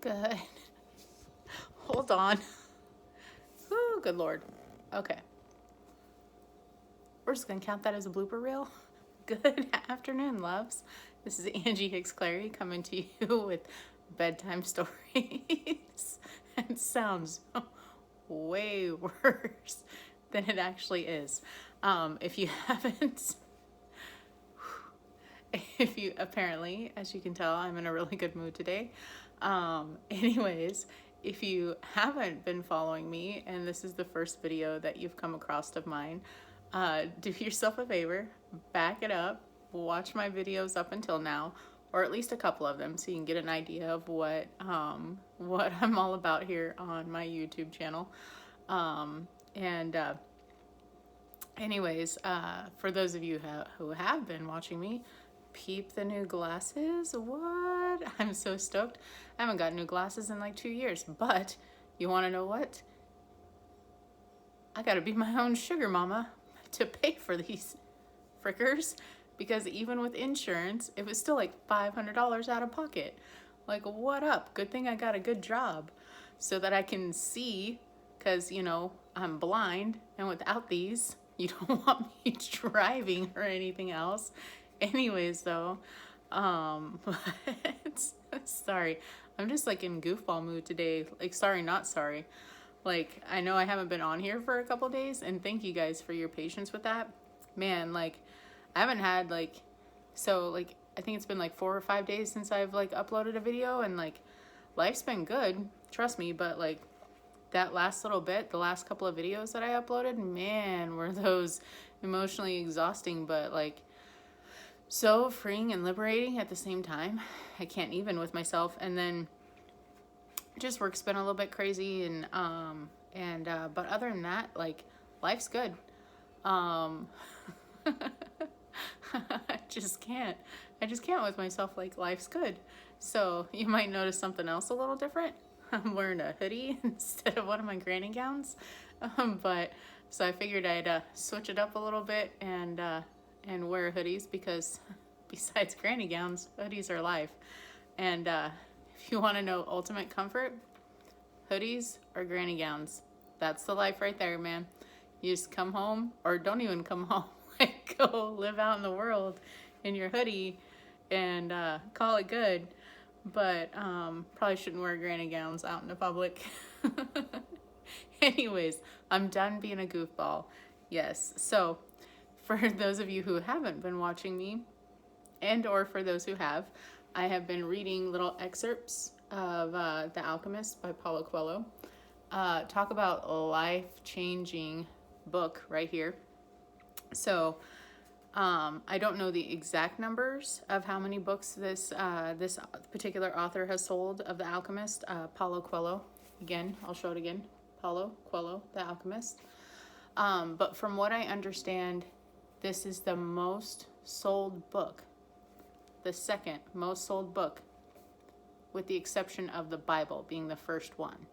Good. Hold on. Oh, good Lord. Okay. We're just going to count that as a blooper reel. Good afternoon, loves. This is Angie Hicks-Clary coming to you with bedtime stories. It sounds way worse than it actually is. If you haven't, apparently, as you can tell, I'm in a really good mood today. Anyways, if you haven't been following me and this is the first video that you've come across of mine, do yourself a favor, back it up, watch my videos up until now, or at least a couple of them, so you can get an idea of what I'm all about here on my YouTube channel. Anyways, for those of you who have been watching me, peep the new glasses. What? I'm so stoked. I haven't got new glasses in like 2 years, but you want to know what? I gotta be my own sugar mama to pay for these frickers, because even with insurance, it was still like $500 out of pocket. Like, what up? Good thing I got a good job so that I can see, because, you know, I'm blind, and without these, you don't want me driving or anything else. Anyways, though, sorry, I'm just like in goofball mood today. Like, sorry, not sorry. Like, I know I haven't been on here for a couple days, and thank you guys for your patience with that. Man, like, I haven't had like, so like, I think it's been like 4 or 5 days since I've like uploaded a video, and like, life's been good, trust me, but like, that last little bit, the last couple of videos that I uploaded, man, were those emotionally exhausting, but like, so freeing and liberating at the same time. I can't even with myself. And then just work's been a little bit crazy, and but other than that, like, life's good. I just can't with myself, like, life's good. So you might notice something else a little different. I'm wearing a hoodie instead of one of my granny gowns. But so I figured I'd switch it up a little bit and wear hoodies, because besides granny gowns, hoodies are life. And if you want to know ultimate comfort, hoodies or granny gowns. That's the life right there, man. You just come home, or don't even come home, like, go live out in the world in your hoodie and call it good. But probably shouldn't wear granny gowns out in the public. Anyways, I'm done being a goofball. Yes, so for those of you who haven't been watching me, and or for those who have, I have been reading little excerpts of The Alchemist by Paulo Coelho. Talk about a life-changing book right here. So I don't know the exact numbers of how many books this particular author has sold of The Alchemist, Paulo Coelho. Again, I'll show it again. Paulo Coelho, The Alchemist. But from what I understand, this is the most sold book, the second most sold book, with the exception of the Bible being the first one.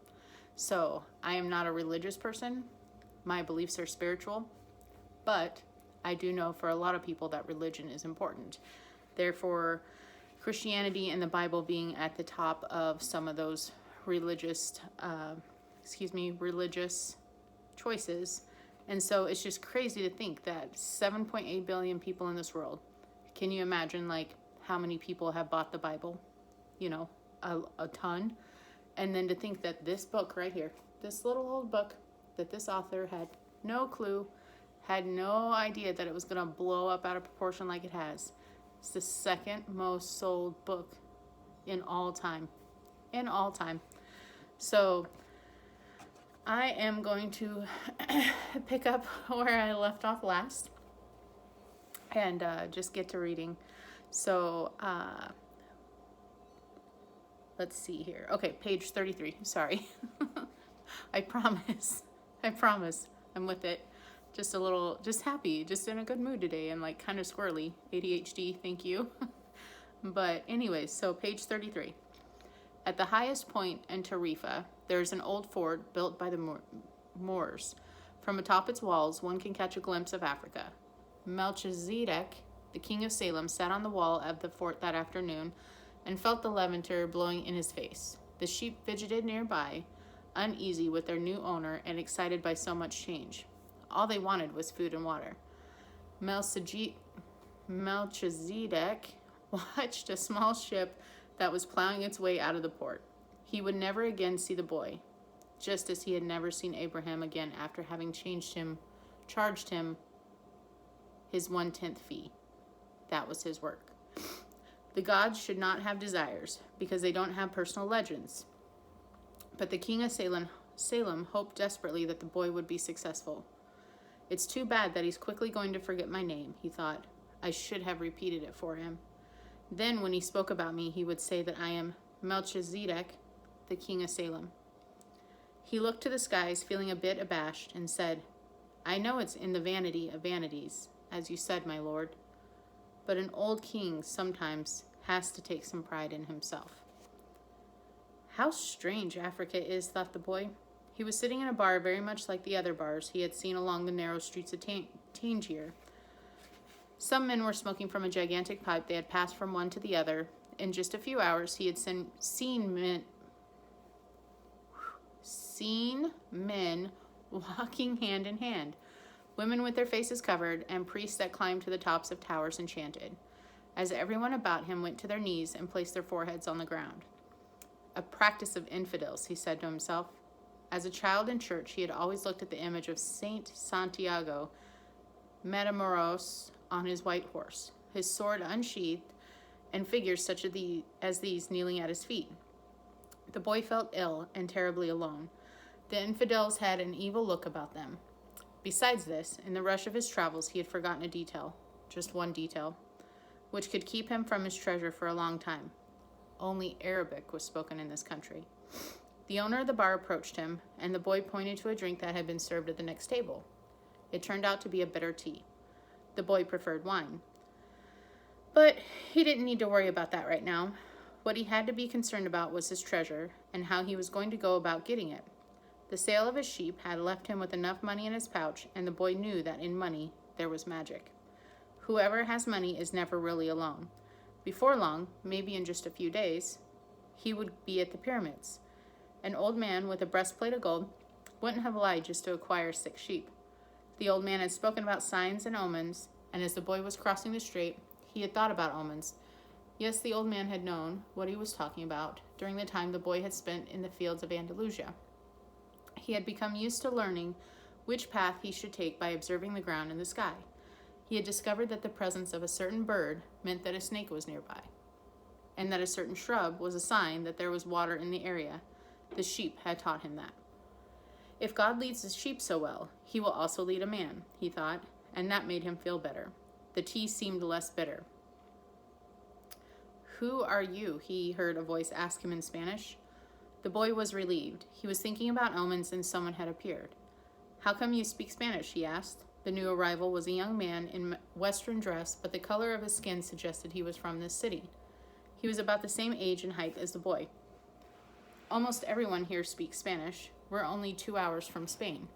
So I am not a religious person. My beliefs are spiritual, but I do know for a lot of people that religion is important. Therefore, Christianity and the Bible being at the top of some of those religious choices. And so it's just crazy to think that 7.8 billion people in this world, can you imagine like how many people have bought the Bible? You know, a ton. And then to think that this book right here, this little old book that this author had no clue, had no idea that it was going to blow up out of proportion like it has. It's the second most sold book in all time. In all time. So I am going to pick up where I left off last and just get to reading. So let's see here. Okay, page 33. Sorry. I promise. I'm with it. Just a little, just happy, just in a good mood today, and like kind of squirrely. ADHD, thank you. But anyways, so page 33. At the highest point in Tarifa, there is an old fort built by the Moors. From atop its walls, one can catch a glimpse of Africa. Melchizedek, the king of Salem, sat on the wall of the fort that afternoon and felt the lavender blowing in his face. The sheep fidgeted nearby, uneasy with their new owner and excited by so much change. All they wanted was food and water. Melchizedek watched a small ship that was plowing its way out of the port. He would never again see the boy, just as he had never seen Abraham again after having charged him his 1/10 fee. That was his work. The gods should not have desires, because they don't have personal legends. But the king of Salem hoped desperately that the boy would be successful. It's too bad that he's quickly going to forget my name, he thought. I should have repeated it for him. Then when he spoke about me, he would say that I am Melchizedek, the king of Salem. He looked to the skies, feeling a bit abashed, and said, I know it's in the vanity of vanities, as you said, my lord. But an old king sometimes has to take some pride in himself. How strange Africa is, thought the boy. He was sitting in a bar very much like the other bars he had seen along the narrow streets of Tangier. Some men were smoking from a gigantic pipe they had passed from one to the other. In just a few hours, he had seen men walking hand in hand, women with their faces covered, and priests that climbed to the tops of towers and chanted, as everyone about him went to their knees and placed their foreheads on the ground. A practice of infidels, he said to himself. As a child in church, he had always looked at the image of Saint Santiago Matamoros on his white horse, his sword unsheathed, and figures such as these kneeling at his feet. The boy felt ill and terribly alone. The infidels had an evil look about them. Besides this, in the rush of his travels, he had forgotten a detail, just one detail, which could keep him from his treasure for a long time. Only Arabic was spoken in this country. The owner of the bar approached him, and the boy pointed to a drink that had been served at the next table. It turned out to be a bitter tea. The boy preferred wine. But he didn't need to worry about that right now. What he had to be concerned about was his treasure and how he was going to go about getting it. The sale of his sheep had left him with enough money in his pouch, and the boy knew that in money there was magic. Whoever has money is never really alone. Before long, maybe in just a few days, he would be at the pyramids. An old man with a breastplate of gold wouldn't have lied just to acquire 6 sheep. The old man had spoken about signs and omens, and as the boy was crossing the strait, he had thought about omens. Yes, the old man had known what he was talking about during the time the boy had spent in the fields of Andalusia. He had become used to learning which path he should take by observing the ground and the sky. He had discovered that the presence of a certain bird meant that a snake was nearby, and that a certain shrub was a sign that there was water in the area. The sheep had taught him that. If God leads the sheep so well, he will also lead a man, he thought, and that made him feel better. The tea seemed less bitter. Who are you? He heard a voice ask him in Spanish. The boy was relieved. He was thinking about omens and someone had appeared. How come you speak Spanish? He asked. The new arrival was a young man in Western dress, but the color of his skin suggested he was from this city. He was about the same age and height as the boy. Almost everyone here speaks Spanish. We're only 2 hours from Spain.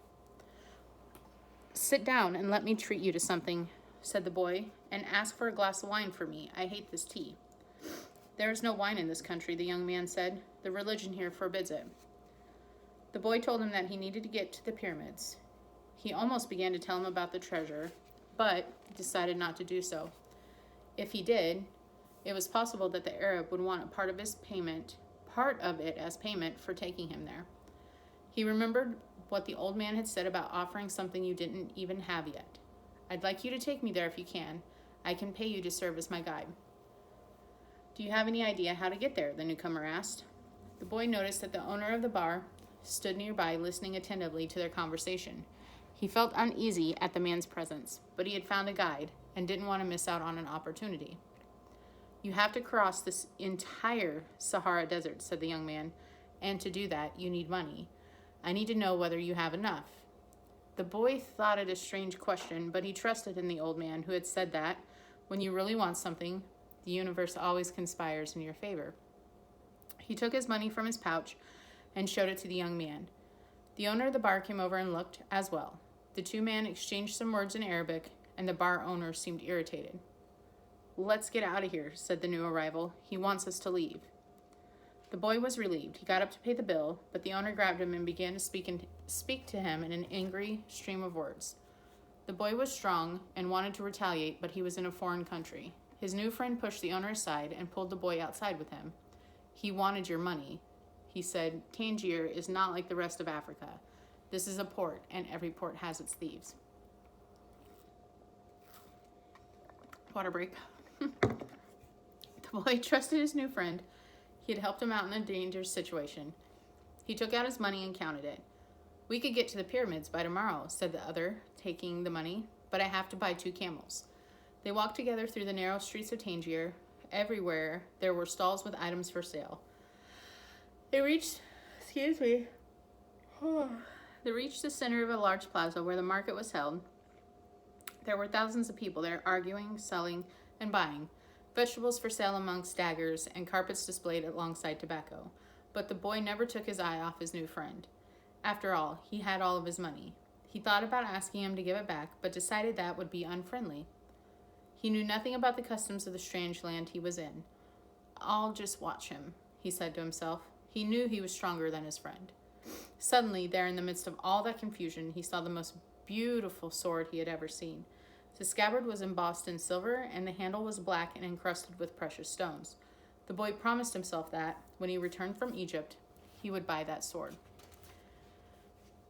Sit down and let me treat you to something, said the boy, and ask for a glass of wine for me. I hate this tea. There is no wine in this country, the young man said. The religion here forbids it. The boy told him that he needed to get to the pyramids. He almost began to tell him about the treasure, but decided not to do so. If he did, it was possible that the Arab would want a part of it as payment for taking him there. He remembered what the old man had said about offering something you didn't even have yet. I'd like you to take me there if you can. I can pay you to serve as my guide. Do you have any idea how to get there? The newcomer asked. The boy noticed that the owner of the bar stood nearby, listening attentively to their conversation. He felt uneasy at the man's presence, but he had found a guide and didn't want to miss out on an opportunity. You have to cross this entire Sahara Desert, said the young man, and to do that, you need money. I need to know whether you have enough. The boy thought it a strange question, but he trusted in the old man who had said that, when you really want something, the universe always conspires in your favor. He took his money from his pouch and showed it to the young man. The owner of the bar came over and looked as well. The two men exchanged some words in Arabic, and the bar owner seemed irritated. Let's get out of here, said the new arrival. He wants us to leave. The boy was relieved. He got up to pay the bill, but the owner grabbed him and began to speak to him in an angry stream of words. The boy was strong and wanted to retaliate, but he was in a foreign country. His new friend pushed the owner aside and pulled the boy outside with him. He wanted your money. He said, Tangier is not like the rest of Africa. This is a port, and every port has its thieves. Water break. The boy trusted his new friend. He had helped him out in a dangerous situation. He took out his money and counted it. We could get to the pyramids by tomorrow, said the other, taking the money, but I have to buy 2 camels. They walked together through the narrow streets of Tangier. Everywhere there were stalls with items for sale. They reached the center of a large plaza where the market was held. There were thousands of people there arguing, selling, and buying. Vegetables for sale amongst daggers and carpets displayed alongside tobacco. But the boy never took his eye off his new friend. After all, he had all of his money. He thought about asking him to give it back, but decided that would be unfriendly. He knew nothing about the customs of the strange land he was in. I'll just watch him, he said to himself. He knew he was stronger than his friend. Suddenly, there in the midst of all that confusion, he saw the most beautiful sword he had ever seen. The scabbard was embossed in silver, and the handle was black and encrusted with precious stones. The boy promised himself that, when he returned from Egypt, he would buy that sword.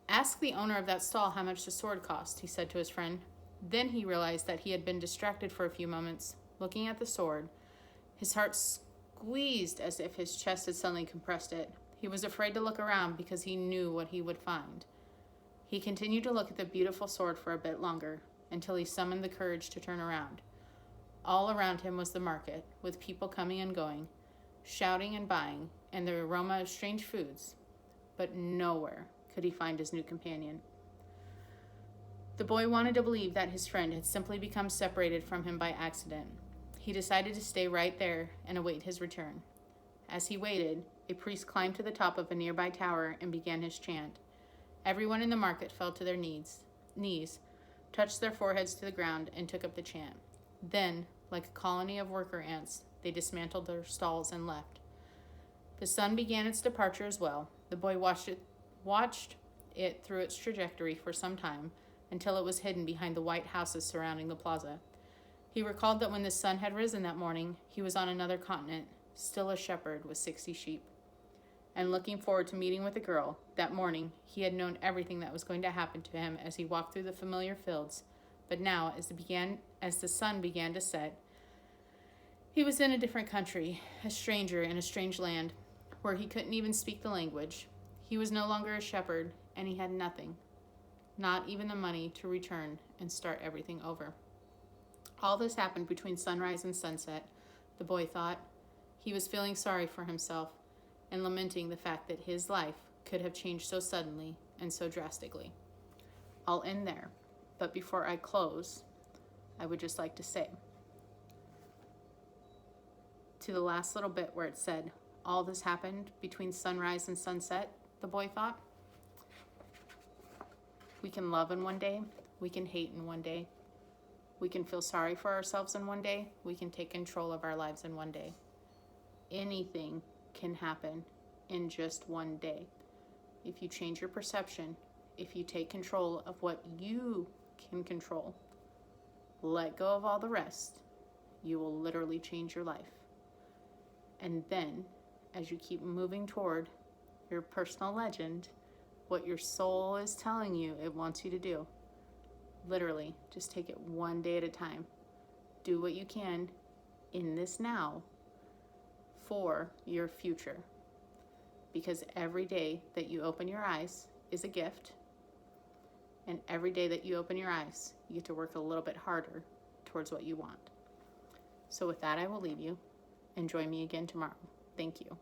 Ask the owner of that stall how much the sword cost, he said to his friend. Then he realized that he had been distracted for a few moments, looking at the sword. His heart squeezed as if his chest had suddenly compressed it. He was afraid to look around because he knew what he would find. He continued to look at the beautiful sword for a bit longer, until he summoned the courage to turn around. All around him was the market, with people coming and going, shouting and buying, and the aroma of strange foods. But nowhere could he find his new companion. The boy wanted to believe that his friend had simply become separated from him by accident. He decided to stay right there and await his return. As he waited, a priest climbed to the top of a nearby tower and began his chant. Everyone in the market fell to their knees, touched their foreheads to the ground, and took up the chant. Then, like a colony of worker ants, they dismantled their stalls and left. The sun began its departure as well. The boy watched it through its trajectory for some time, until it was hidden behind the white houses surrounding the plaza. He recalled that when the sun had risen that morning, he was on another continent, still a shepherd with 60 sheep. And looking forward to meeting with the girl, that morning he had known everything that was going to happen to him as he walked through the familiar fields. But now, as the sun began to set, he was in a different country, a stranger in a strange land, where he couldn't even speak the language. He was no longer a shepherd, and he had nothing, not even the money to return and start everything over. All this happened between sunrise and sunset, the boy thought. He was feeling sorry for himself and lamenting the fact that his life could have changed so suddenly and so drastically. I'll end there, but before I close, I would just like to say, to the last little bit where it said, all this happened between sunrise and sunset, the boy thought, we can love in one day, we can hate in one day, we can feel sorry for ourselves in one day, we can take control of our lives in one day. Anything can happen in just one day. If you change your perception, if you take control of what you can control, let go of all the rest, you will literally change your life. And then, as you keep moving toward your personal legend, what your soul is telling you it wants you to do, literally, just take it one day at a time. Do what you can in this now for your future. Because every day that you open your eyes is a gift. And every day that you open your eyes, you get to work a little bit harder towards what you want. So with that, I will leave you. And join me again tomorrow. Thank you.